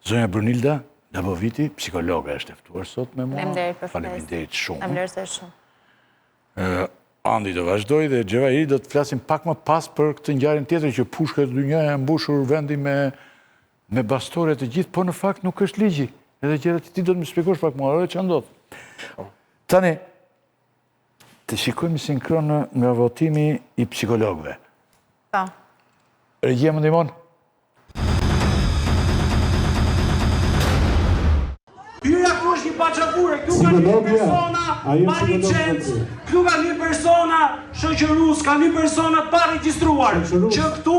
Zonja Brunilda Laboviti, psikologa është eftuar sot me mua. Faleminderit shumë. Faleminderit shumë. Andi do vazhdoj dhe Gjevahiri do të flasim pak më pas për këtë ngjarjen tjetër që pushkat dynjaja e mbushur vendi me bastore të gjithë, po në fakt nuk është ligji. Edhe gjërat ti do të më shpjegosh pak më çfarë ndodh. Tani të shikojmë sinkron nga votimi i psikologëve. Po. Regjia më ndihmon? Hyra ku është një paqavure, këtu ka një persona pa licencë, këtu ka një persona shoqërus, ka një persona pa regjistruar, që këtu,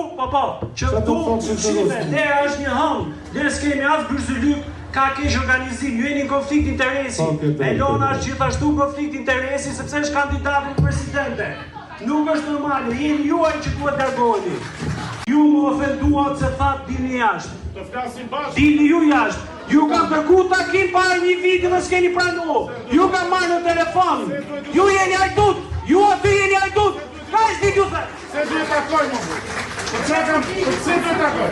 që këtu, shime, dera është një hëmë, dhe s'kemi asë bërzylyp, ka keq organizim, ju jeni në konflikt interesi, Elona është gjithashtu konflikt interesi, sepse është kandidatin presidente. Nuk është normal, jeni juaj që duhet dërgoheni. Ju më ofenduat se thatë dilni jashtë. Dilni ju jashtë. Ju kam kërku takim para një viti dhe s'keni pranu. Ju kam marrë në telefon. Ju jeni hajdut. Ju aty jeni hajdut. Ka është një gjuse. Se du e takoj, më bu. Se du e takoj.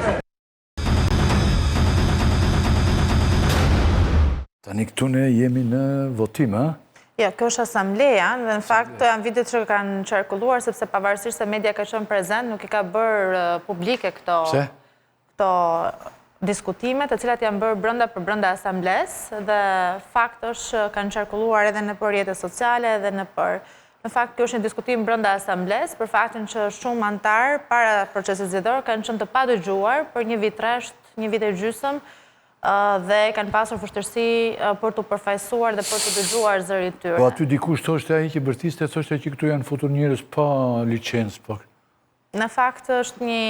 Tani këtu ne jemi në votim, a? Jo, kjo është asambleja, dhe në fakt të janë vitet që kanë qarkulluar, sepse pavarësisht se media ka qenë prezent, nuk i ka bërë publike këto diskutime, të cilat janë bërë brenda asambles, dhe fakt është kanë qarkulluar edhe në për rrjetet sociale, edhe në fakt kjo është një diskutim brenda asambles, për faktin që shumë antar para procesit zgjedhor kanë qenë të padëgjuar për një vit rresht, një vit e gjysmë, dhe kanë pasur vështirësi për të përfaqësuar dhe për të dëgjuar zërin e tyre. Po aty dikush thoshte ai që bërtiste, thoshte që këtu janë futur njerëz pa licencë, po. Në fakt është një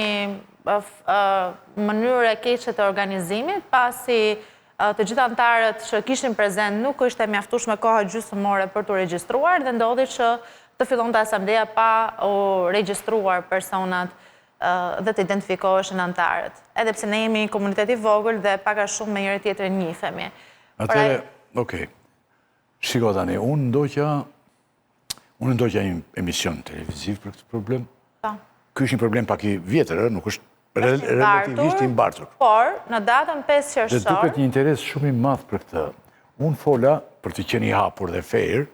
mënyrë e keqe të organizimit, pasi të gjithë antarët që kishin prezent nuk ishte mjaftueshme koha gjysmore për të regjistruar dhe ndodhi që të fillonte asambleja pa u regjistruar personat dhe të identifikoheshin antarët. Edhe pse ne jemi një komunitet i vogël dhe pak a shumë me njëri tjetrin njihemi. Atëherë, okay. Shiko tani, unë ndoqja një emision televiziv për këtë problem. Po. Ky është një problem pak i vjetër, nuk është relativisht i mbartur. Por, në datën 5 qershor... Dhe duket një interes shumë i madh për këtë. Unë fola për të qenë i hapur dhe fair,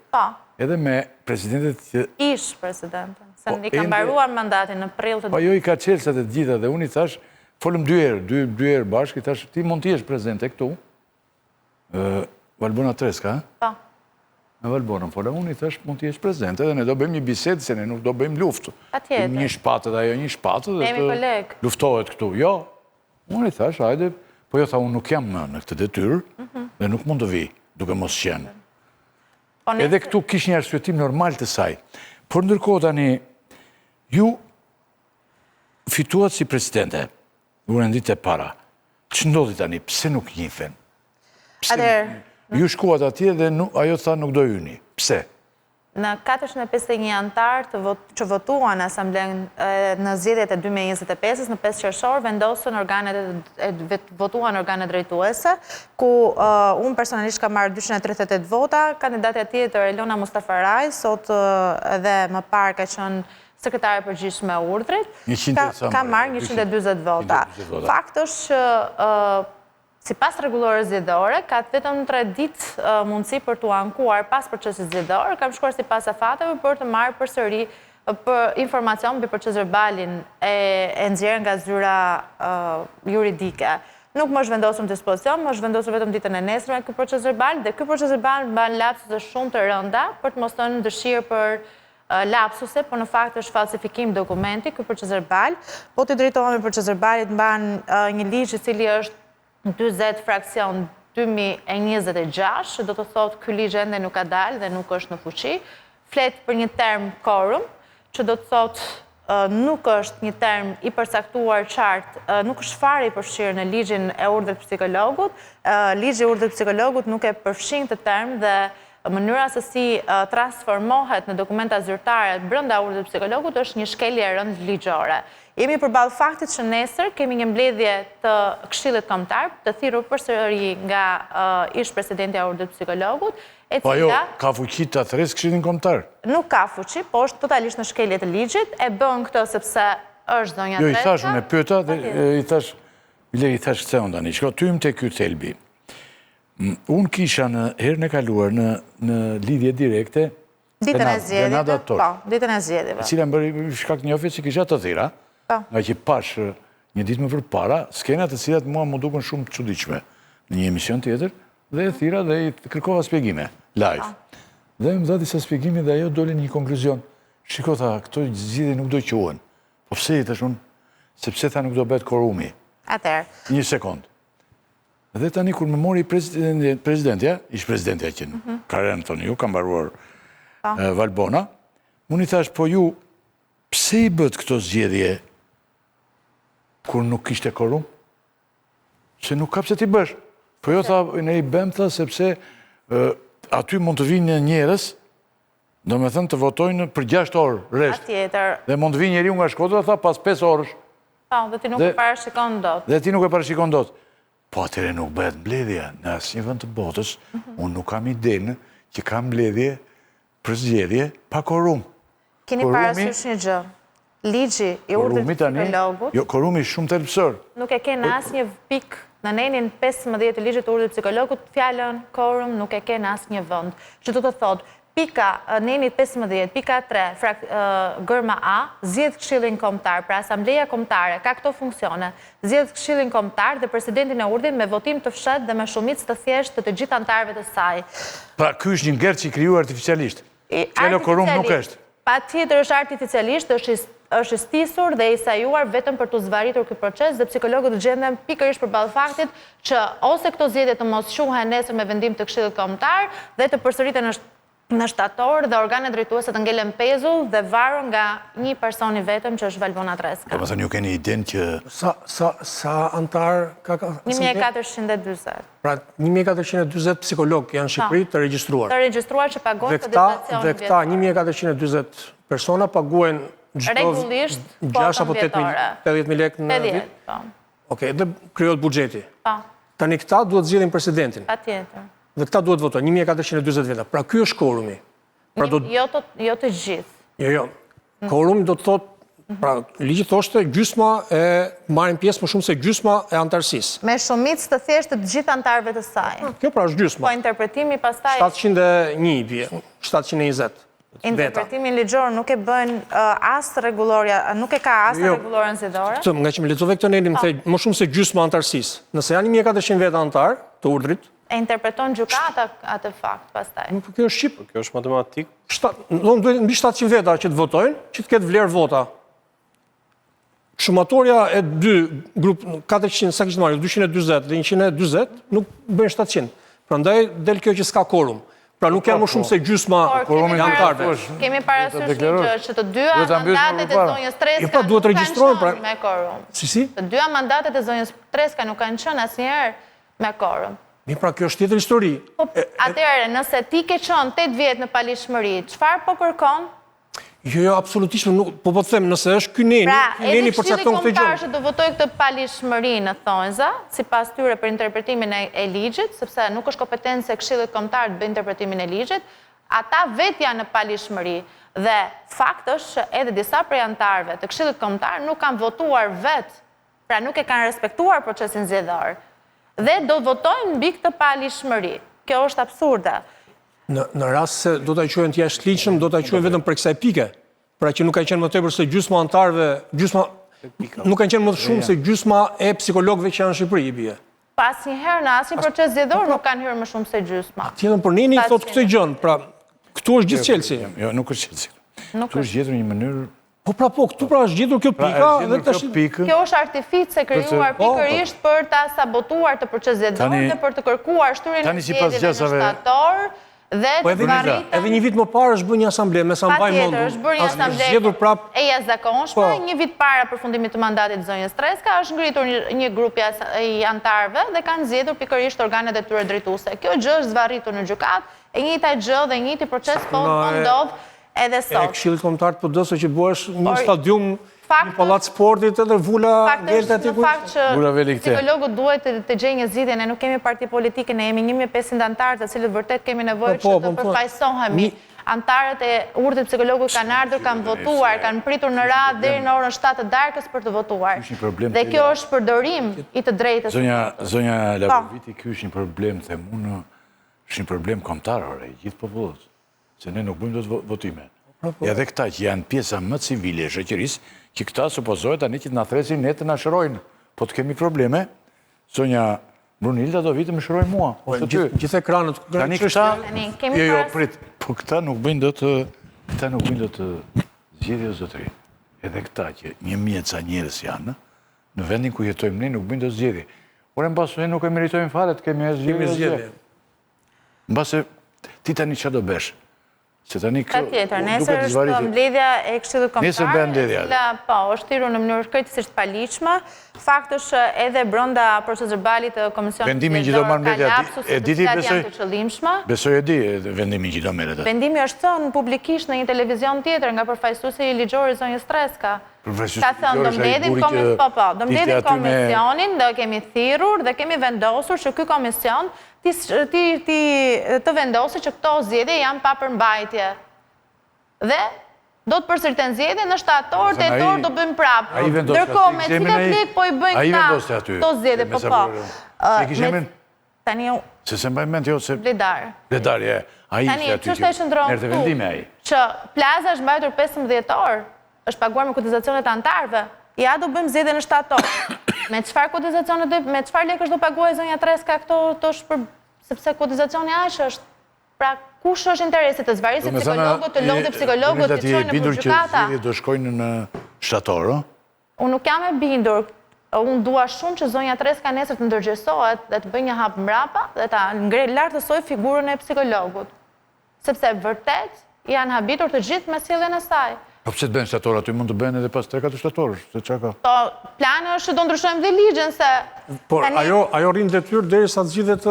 edhe me presidentet që... Ish presidentën. Se i ka mbaruar mandatin në prill të... Po jo i ka qelsat e gjitha dhe unë i thash, folëm dy herë bashkë, i thash, ti mund t'i jesh prezente këtu, Valbona Treska, Po. Në Valbona, folëm unë i thash, mund t'i jesh prezente, dhe ne do bëjmë një bisedë, se ne nuk do bëjmë luftë. Patjetër. Një shpatë dhe ajo një shpatë, dhe të luftohet këtu. Jo, unë i thash, hajde, po jo tha, unë nuk jam në këtë detyrë, dhe nuk mund të vi, duke mos qenë. Edhe këtu kish një arsyetim normal të saj. Por ndërkohë tani, ju fituat si presidente, u rendit e para. Që ndodhi tani, pse nuk njifen? Ju shkuat atje dhe ajo tha nuk do hyni. Pse? Në 451 antarë që votuan në asamblen në zgjedhjet e 2025, në 5 qershor, votuan organet drejtuese, ku unë personalisht ka marrë 238 vota, kandidatja tjetër Elona Mustafaraj, sot edhe më parë ka qenë sekretare përgjithshme e urdhrit, ka marrë 140 vota. Fakt është që sipas rregullores zgjedhore, ka vetëm 3 ditë mundësi për t'u ankuar pas procesit zgjedhor, kam shkuar sipas afateve për të marrë përsëri për informacion mbi proces-verbalin e nxjerrë nga zyra juridike. Nuk më është vendosur në dispozicion, më është vendosur vetëm ditën e nesërme ky proces-verbal, dhe ky proces-verbal mban lapsuse shumë të rënda për të mos thënë dëshirë për lapsuse, por në fakt është falsifikim dokumenti ky proces-verbal. Po të drejtohemi proces-verbalit mban një ligj i cili është 40 fraksion 2026, do të thotë ky ligj ende nuk ka dalë dhe nuk është në fuqi, flet për një term quorum, që do të thotë nuk është një term i përcaktuar qartë, nuk është fare i përfshirë në ligjin e urdhrit psikologut, ligji i urdhrit psikologut nuk e përfshin këtë term dhe mënyra se si transformohet në dokumenta zyrtare brenda urdhrit psikologut është një shkelje e rëndë ligjore. Jemi përballë faktit që nesër kemi një mbledhje të Këshillit Kombëtar, të thirrur përsëri nga ish presidenti i urdhrit psikologut, e cila... Po jo, ka fuqi ta thresë Këshillin Kombëtar? Nuk ka fuqi, po është totalisht në shkelje të ligjit, e bën këtë sepse është zonja Treska. Jo, i thash, unë e pyeta dhe i thash, Bile i thash këtë unë tani, shko, ty më të ky thelbi. Unë kisha në herën e kaluar në lidhje direkte Ditën e zgjedhjeve. Po, ditën e zgjedhjeve. Cila më bëri shkak njofje që kisha të thira, nga që pash një ditë më përpara, skenat të cilat mua më dukën shumë të çuditshme në një emision tjetër, dhe e thira dhe i kërkova shpjegime, live. Dhe më dha disa shpjegime dhe ajo doli në një konkluzion. Shiko, tha, këto zgjidhje nuk do quhen. Po pse i tash unë? Sepse tha nuk do bëhet korumi. Atëherë. Një sekond. Dhe tani kur më mori presidentja, ish presidentja që në karerën tonë ju, kam mbaruar Valbona, unë i thash, po ju, pse i bët këto zgjedhje kur nuk ishte korum? Se nuk ka pse ti bësh. Po jo, tha, ne i bëm, tha, sepse aty mund të vinë njerëz, do me thënë të votojnë për 6 orë resht. Atjetër. Dhe mund të vinë njeriu nga Shkodra, tha, pas 5 orësh. Dhe ti nuk e parashikon dot. Dhe ti nuk e parashikon dot. Po atëre nuk bëhet mbledhja në asnjë vend të botës, unë nuk kam idenë që kam mbledhje për zgjedhje pa korum. Keni parasysh një gjë. Ligji i urdhrit të psikologut. Jo, korumi është shumë thelbësor. Nuk e ke në asnjë pikë në nenin 15 të ligjit të urdhrit të psikologut fjalën korum nuk e ke në asnjë vend. Që do të thotë pika nenit 15, pika 3, gërma A, zgjedh këshillin kombëtar, pra asambleja kombëtare, ka këto funksione, zgjedh këshillin kombëtar dhe presidentin e urdhrit me votim të fshehtë dhe me shumicë të thjeshtë të gjithë anëtarëve të saj. Pra ky është një ngjerë që i krijuar artificialisht. Fjala korum nuk është. Patjetër është artificialisht, është stisur dhe i sajuar vetëm për të zvarritur ky proces dhe psikologët gjenden pikërisht përballë faktit që ose këto zgjedhje të mos quhen nesër me vendim të këshillit kombëtar dhe të përsëriten në shtator dhe organet drejtuese të ngelen pezull dhe varur nga një person i vetëm që është Valbona Treska. Do të thënë ju keni idenë që Sa antar ka 1440. Pra 1440 psikologë janë në Shqipëri të regjistruar. Të regjistruar që pagojnë të Dhe këta 1440 persona paguajnë rregullisht 6 apo 80.000 lekë në vit. Okej, dhe krijohet buxheti. Tani këta duhet zgjedhin presidentin. Patjetër. Dhe këta duhet votojnë 1440 veta. Pra ky është korumi. Jo të gjithë. Jo. Korumi do të thotë, pra ligji thoshte gjysma e marrin pjesë më shumë se gjysma e antarësisë. Me shumicë të thjeshtë të gjithë anëtarëve të saj. Kjo pra është gjysma. Po interpretimi pastaj 701 bie, 720. Interpretimi ligjor nuk e bën as rregullorja, nuk e ka as rregullorën zgjedhore. Nga që më lexove këtë nenim the më shumë se gjysma antarësisë. Nëse janë 1400 veta antar të urdhrit, e interpreton gjykata atë fakt pastaj. Kjo është shqip. Kjo është matematik. Duhet mbi 700 veta që të votojnë, që të ketë vlerë vota. Shumatorja e dy grup 400, sa kishte marrë, 240 dhe 140 nuk bëjnë 700. Prandaj del kjo që s'ka korum. Pra nuk janë më shumë se gjysma antarëve. Kemi parasysh një gjë që të dyja mandatet e zonjës Treska duhet regjistrohen me korum. Si? Të dyja mandatet e zonjës Treska nuk kanë qenë asnjëherë me korum. Mi pra kjo është tjetër histori. Atëherë, nëse ti ke qenë 8 vjet në palishmëri, çfarë po kërkon? Jo, absolutisht nuk, po të them, nëse është ky neni përcakton këtë gjë. Pra, që do votoj këtë palishmëri në thonjza, sipas tyre për interpretimin e ligjit, sepse nuk është kompetencë e Këshillit Kombëtar të bëjë interpretimin e ligjit, ata vetë janë në palishmëri dhe fakt është që edhe disa prej anëtarëve të Këshillit Kombëtar nuk kanë votuar vetë, pra nuk e kanë respektuar procesin zgjedhor dhe do votojnë mbi këtë palishmëri. Kjo është absurde. Në rast se do t'a quajnë të jashtëligjshëm, do t'a quajnë vetëm për kësaj pike. Pra që nuk kanë qenë më tepër se gjysma antarëve, nuk kanë qenë më shumë se gjysma e psikologëve që janë në Shqipëri, bie. Asnjëherë në asnjë proces zgjedhor nuk kanë hyrë më shumë se gjysma. Tjetër për neni thotë këtë gjën, pra këtu është gjithë Chelsea. Jo, nuk është Chelsea. Këtu është gjetur një mënyrë. Po, këtu pra është gjetur kjo pika dhe tash kjo është artific e krijuar pikërisht për ta sabotuar të proces zgjedhor dhe për të kërkuar shtyrjen e zgjedhjeve në shtator. Po edhe një vit më parë është bërë një asamble, me sa mbaj mend. Patjetër, është bërë një asamble e jashtëzakonshme, një vit para përfundimit të mandatit të zonjës Treska, është ngritur një grup i antarëve dhe kanë zgjedhur pikërisht organet e tyre drejtuese. Kjo gjë është zvarritur në gjykatë, e njëjta gjë dhe njëjti proces po ndodh edhe sot. E Këshillit Kombëtar të PD-s që bëhesh një stadium, një pallat sportit edhe vula ngelta aty ku. Në fakt që psikologët duhet të gjejnë një zgjidhje, ne nuk kemi parti politike, ne jemi 1500 anëtar, të cilët vërtet kemi nevojë që të përfaqësohemi. antarët e urdhrit psikologu kanë ardhur, kanë votuar, kanë pritur në radhë deri në orën 7 të darkës për të votuar. Dhe kjo është përdorim i të drejtës. Zonja Laboviti, ky është një problem, them unë, është një problem kombëtar, i gjithë popullës, se ne nuk bëjmë dot votime. Edhe këta që janë pjesa më civile e shoqërisë, që këta supozohet tani që të na thresin ne të na shërojnë. Po të kemi probleme, zonja Brunilda do vitë më shëroj mua. Gjithë ekranët. Tani këta, jo, prit, po këta nuk bëjnë do të zgjedhje o zotëri. Edhe këta që 1000 ca njerëz janë, në vendin ku jetojmë ne nuk bëjnë do zgjedhje. Por në basë ne nuk e meritojmë fare të kemi zgjedhje. Në basë, ti tani që do besh? Se tani ka tjetër, nesër është mbledhja e Këshillit Kombëtar, e cila është thirrur në mënyrë krejtësisht paligjshme. Fakti është edhe brenda procedurës verbalit të Komisionit Zgjedhor ka lapsus të cilat janë të qëllimshme. Besoj e di vendimin që do merret. Vendimi është thënë publikisht në një televizion tjetër nga përfaqësuesi i ligjori zonjës Treska. Ka thënë do mbledhim komisionin, do kemi thirrur dhe kemi vendosur që ky komision të vendosë që këto zgjedhje janë pa përmbajtje. Dhe do të përsëriten zgjedhje në shtator, tetor do bëjmë prapë. Ndërkohë me cilë plik po i bëjnë këta këto zgjedhje, po. Tani se se mbaj mend jo se Bledar. Bledar, tani ç'është e qëndron këtu që plaza është mbajtur 15 orë, është paguar me kotizacionet antarëve. Ja do bëjmë zgjedhje në shtator. Me çfarë kotizacione me çfarë lekësh do paguajë zonja Treska këto sepse kotizacioni aq është. Pra kush është interesi të zvarrisë psikologët, të lodhë psikologët, të çojnë në gjykata? Që do shkojnë në shtator, ë? Unë nuk jam e bindur. Unë dua shumë që zonja Treska nesër të ndërgjegjësohet dhe të bëjë një hap mbrapa dhe ta ngrej lartësoj figurën e psikologut. Sepse vërtet janë habitur të gjithë me sjelljen e saj. Po pse të bëjnë shtator aty, mund të bëjnë edhe pas 3-4 shtatorësh, se çka ka? Po, plani është do ndryshojmë dhe ligjin se por ajo rrin detyrë derisa të zgjidhet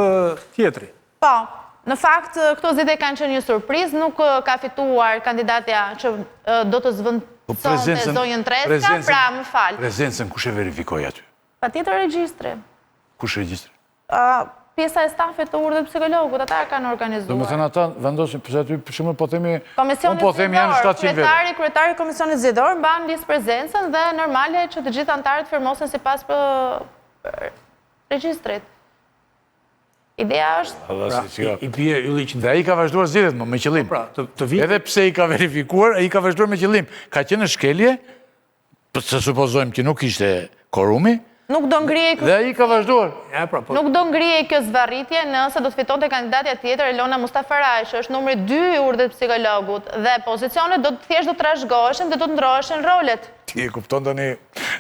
tjetri. Po, në fakt këto zgjedhje kanë qenë një surprizë, nuk ka fituar kandidatja që do të zvendësonte zonjën Treska, pra më fal. Prezencën kush e verifikoi aty? Patjetër regjistri. Kush regjistri? Pjesa e stafit të urdhrit psikologut, ata kanë organizuar. Do të thënë ata vendosin pse aty për shembull po themi janë 700 vjet. Kryetari i Komisionit Zgjedhor mban listë prezencën dhe normale që të gjithë antarët firmosen sipas regjistrit. Ideja është i bie ylli që ai ka vazhduar zgjedhjet me qëllim. Edhe pse i ka verifikuar, ai ka vazhduar me qëllim. Ka qenë në shkelje, se supozojmë që nuk ishte korumi. Nuk do ngrihej dhe ai ka vazhduar. Nuk do ngrihej kjo zvarritje nëse do të fitonte kandidatja tjetër Elona Mustafaraj, që është numri 2 i urdhrit psikologut dhe pozicionet do të thjesht do të trashëgoheshin dhe do të ndroheshin rolet. Ti e kupton tani?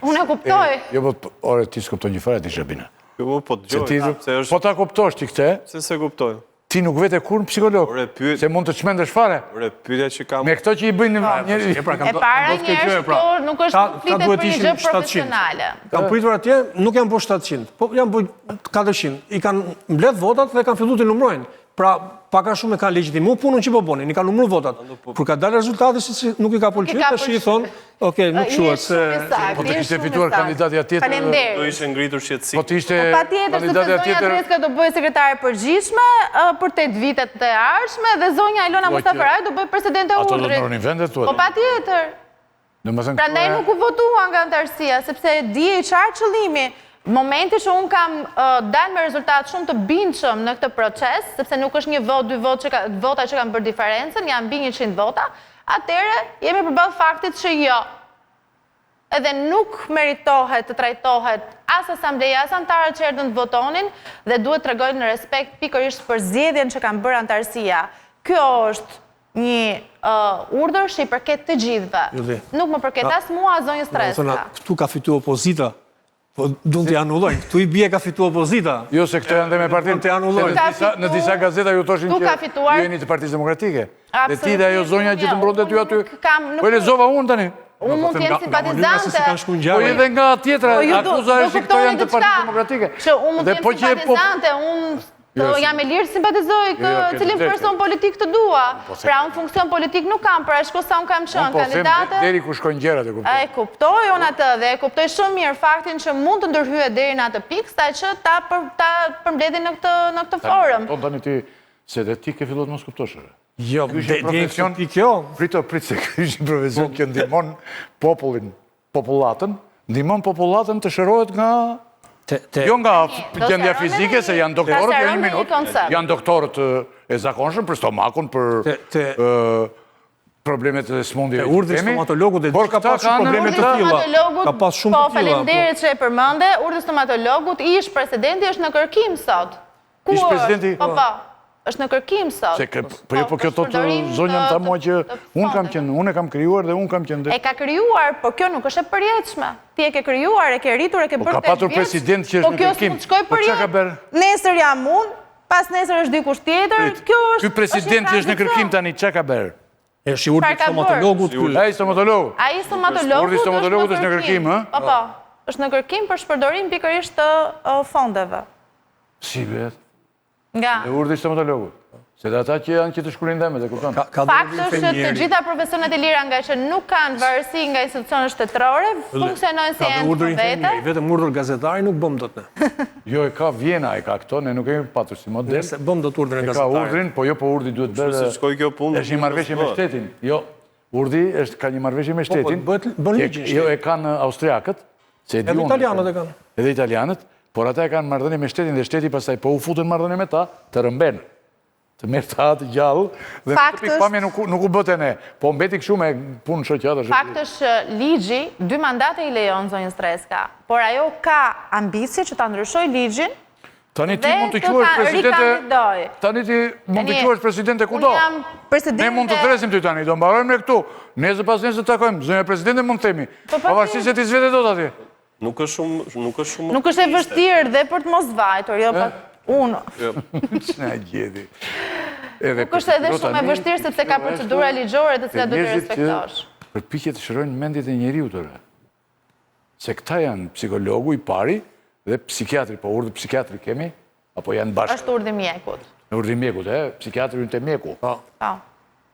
Unë e kuptoj. Jo, po ore ti s'kupton një fare ti Shabina. Jo, po dëgjoj. Po ta kuptosh ti këtë? Se kuptoj. Ti nuk vete kur në psikolog, se mund të çmendesh fare. Me këto që i bëjnë njerëzit. E para njerëz, kjo nuk është konflikte për një gjë profesionale. Kam pritur atje, nuk janë po 700, po janë po 400. I kanë mbledh votat dhe kanë filluar të numrojnë. Pra, pak a shumë e kanë legjitimu punën që po bonin, i kanë numëruar votat. Kur ka dalë rezultati si nuk i ka pëlqyer, tash i thonë, "Okej, nuk quhet se po të kishte fituar kandidatja tjetër." Do ishte ngritur shqetësimi. Po të ishte kandidatja tjetër. Zonja Treska do bëjë sekretare përgjithshme për 8 vitet të ardhshme dhe zonja Elona Mustafaraj do bëjë presidente e urdhrit. Ato do ndronin vendet tuaj. Po patjetër. Prandaj nuk u votua nga antarësia, sepse di çfarë qëllimi. Momenti që unë kam dalë me rezultat shumë të bindshëm në këtë proces, sepse nuk është një vot, 2 vota që kanë bërë diferencën, janë mbi 100 vota, atëherë jemi përballë faktit që jo. Edhe nuk meritohet të trajtohet as asambleja, as antarët që erdhën të votonin dhe duhet të tregojnë në respekt pikërisht për zgjedhjen që kanë bërë antarësia. Kjo është një urdhër që i përket të gjithëve. Nuk më përket as mua, as zonjës Treska. Këtu ka fituar opozita. Po, dunë të anullojnë. Tu i bje ka fitu opozita. Jo, se këto janë dhe me partinë. Të anullojnë. Në disa gazeta ju toshin që ju jeni të Partisë Demokratike. Dhe ti dhe ajo zonja që të mbronte ty aty. Po e lezova unë tani. Unë mund t'jenë simpatizante. Po edhe nga tjetra, akuza është që këto janë të Partisë Demokratike. Që unë mund t'jenë simpatizante, unë jam e lirë simpatizoj cilin person politik të dua. Pra unë funksion politik nuk kam, pra shko sa unë kam qënë kandidate. Deri ku shkojnë gjerat e kuptoj. E kuptoj unë atë dhe e kuptoj shumë mirë faktin që mund të ndërhyet deri në atë pikë, sta që ta përmbledhin në këtë forum. Tonë tani ti, se dhe ti ke filluar të mos kuptosh. Jo, profesion kjo. Prit se ky është një profesion që ndihmon popullatën, ndihmon popullatën të shërohet nga jo nga gjendja fizike, se janë doktorët, janë doktorët e zakonshëm për stomakun, për problemet e smundjeve. Urdhri stomatologut dhe ka pas shumë probleme të tilla. Ka pas shumë të tilla. Po, faleminderit që e përmende, urdhri stomatologut ish presidenti është në kërkim sot. Ish presidenti? Po, është në kërkim sot. Po kjo thotë zonjën ta mua që unë e kam krijuar dhe unë kam qenë. E ka krijuar, po kjo nuk është e përjetshme. Ti e ke krijuar, e ke rritur, e ke bërë 8 vjeç. Po ka patur president që është në kërkim. Po çka ka bërë? Nesër jam unë, pas nesër është dikush tjetër. Ky president që është në kërkim tani çka ka bërë? Është urdhri stomatologut. Ai stomatologu. Ai stomatologut. Urdhri stomatologut është në kërkim, ë? Po. Është në kërkim për shpërdorim pikërisht të fondeve. Si vet? Nga. E urdhri stomatologut. Se dhe ata që janë që të shkruajnë dhëmet, e kupton? Fakti është që të gjitha profesionet e lira nga që nuk kanë varësi nga institucionet shtetërore, funksionojnë si entitete. Vetëm urdhër gazetari nuk bëm dot ne. Jo, e ka Vjena, e ka këto, ne nuk kemi patur si model. Bëm dot urdhrin e Ka gazetarit. urdhrin, po jo, po urdhri duhet bërë. Se shkoj kjo punë. Është një marrëveshje me shtetin. Jo, urdhri ka një marrëveshje me shtetin. Bën ligjin. Jo, e kanë austriakët, se e di unë. Edhe italianët e kanë. Edhe italianët, por ata e kanë marrëdhënie me shtetin dhe shteti pastaj po u futën marrëdhënie me ta, të rëmben. Të merë të atë gjallë, dhe në të pikpamje nuk u bëte ne. Po mbeti këshu me punë shoqata. Fakt është ligji, 2 mandate i lejon zonjën Streska, por ajo ka ambicie që ta ndryshoj ligjin Tani ti mund të quash presidente. Tani ti mund të quash presidente kudo. Ne mund të thresim ty tani, do mbarojmë ne këtu. Nesër pas nesër takojmë, zonja presidente mund të themi. Pavarësisht se ti s'vete dot atje. Nuk është shumë. Nuk është e vështirë dhe për të mos vajtur, jo pa unë. Ç'na gjeti. Nuk është edhe shumë e vështirë sepse ka procedura ligjore të cilat duhet të respektosh. Përpiqet të shërojnë mendjet e njeriu tëre. Se këta janë psikologu i pari dhe psikiatri, po urdhë psikiatri kemi, apo janë bashkë? Është urdhë mjekut. Urdhë mjekut, psikiatri të mjeku. Po.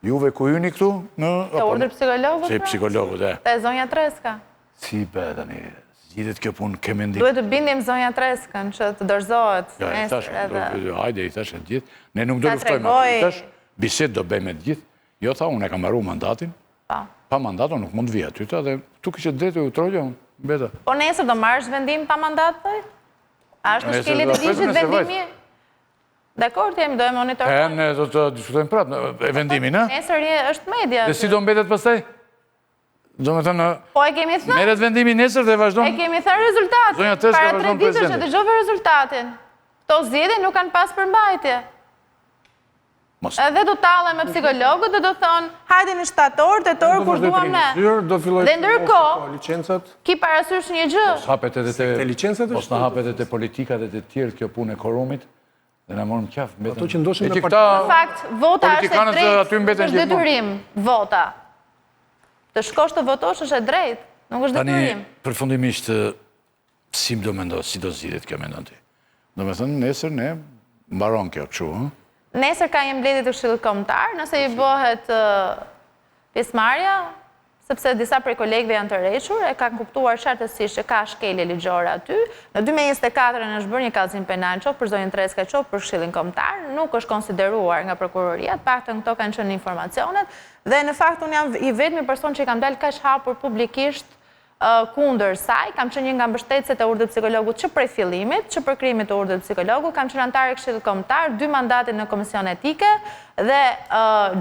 Juve ku juni këtu? Të urdhë psikologut? Se psikologut, Te zonja Treska. Si be, tani, zgjidhet kjo punë ke mendim. Duhet të bindim zonja Treskën që të dorëzohet. Hajde, i thashë të gjithë. Ne nuk do luftojmë atë, i thash, bisedë do bëjmë të gjithë. Jo, tha, unë e kam mbaruar mandatin. Pa mandatin nuk mund të vi aty, dhe tu kishe drejtë u trojë, beta. Po nesër do marrësh vendim pa mandat, thoj? A është në shkelit të ligjit vendimi? Dakor, jemi do e monitorojmë. Ne do të diskutojmë pratë, e vendimin, e? Nesër është media. Dhe si do mbetet pastaj? Do me thënë, po e kemi thënë? Meret vendimi nesër dhe vazhdojmë? E kemi thënë rezultatin. Para 3 ditësh e dëgjove rezultatin. Këto zgjedhje nuk kanë pas përmbajtje. Edhe do tallen me psikologët dhe do thonë, hajde në shtator, tetor, kur duam ne. Dhe ndërkohë, ki parasysh një gjë. Mos na hapet e te politikat e te tjerë kjo punë e korumit, dhe na morëm qafë. Ato që ndoshim në fakt, vota është e drejtë, është detyrim, vota. Të shkosh të votosh është e drejtë, nuk është detyrim. Tani, përfundimisht, si do mendo, si do zgjidhet kjo mendon ti? Do me thënë, nesër ne mbaron kjo këshu, Nesër ka një mbledhje të Këshillit Kombëtar, nëse i bëhet pjesëmarrja, sepse disa prej kolegëve janë të rrequr, e kanë kuptuar qartësisht që ka shkelje ligjore aty. Në 2024 është bërë një kallëzim penal qoftë për zonjën Treska, qoftë për Këshillin Kombëtar, nuk është konsideruar nga prokuroria, paktën këto kanë qenë informacionet, dhe në fakt unë jam i vetmi person që i kam dalë kaq hapur publikisht kundër saj, kam qenë një nga mbështetësit e urdhrit psikologut që prej fillimit, që për krijimin e urdhrit psikologut, kam qenë antar e Këshillit Kombëtar, 2 mandate në Komision Etike dhe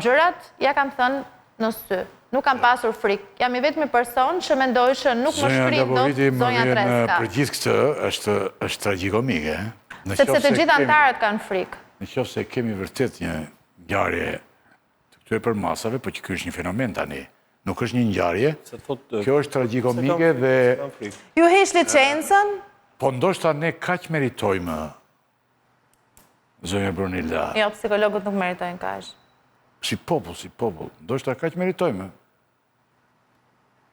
gjërat ja kam thënë në sy. Nuk kam pasur frikë. Jam i vetmi person që mendoj që nuk më shkrim dot zonja Treska. Për gjithë këtë është tragjikomike. Sepse të gjithë antarët kanë frikë. Në qoftë se kemi vërtet një ngjarje të këtyre përmasave, po që ky është një fenomen tani. Nuk është një ngjarje, kjo është tragjikomike dhe... Ju heq licencën? Po ndoshta ne kaq meritojmë, zonja Brunilda. Jo, psikologët nuk meritojnë kaq. Si popull, ndoshta kaq meritojmë.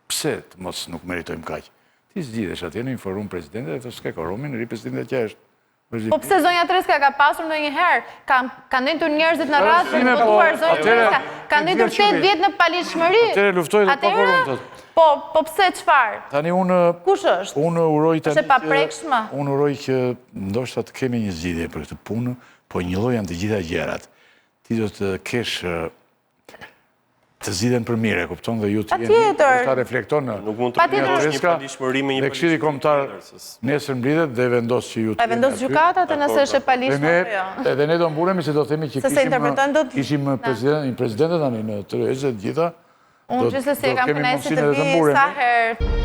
Pse të mos nuk meritojmë kaq? Ti zgjidhesh atje në një forum presidente dhe të s'ke korumin, ri presidente që është. Po pse zonja Treska ka pasur ndonjëherë? Ka ndendur njerëzit në radhë për të votuar zonja Treska. Ka ndendur 8 vjet në paligjshmëri. Atëre luftoj dhe pa korum. Po pse çfarë? Tani unë... Kush është? Unë uroj tani... Është e paprekshme? Unë uroj që ndoshta të kemi një zgjidhje për këtë punë, po një lloj janë të gjitha gjërat. ti do të kesh të zgjidhen për mirë, e kupton, dhe ju të jeni Patjetër. ta reflekton në Nuk mund të Patjetër. një palishmëri me një dhe Këshilli Kombëtar nesër mblidhet dhe vendos që ju të E vendos jeni aty. gjykatat e nëse është e Dhe palishme ne, apo jo. edhe ne do mbulemi se do themi që Se interpretojnë do të- kishim prezidentë tani në tërheqje të gjitha. Unë gjithsesi e kam kemi kënaqësi mundësinë të edhe të vi mburemi. sa herë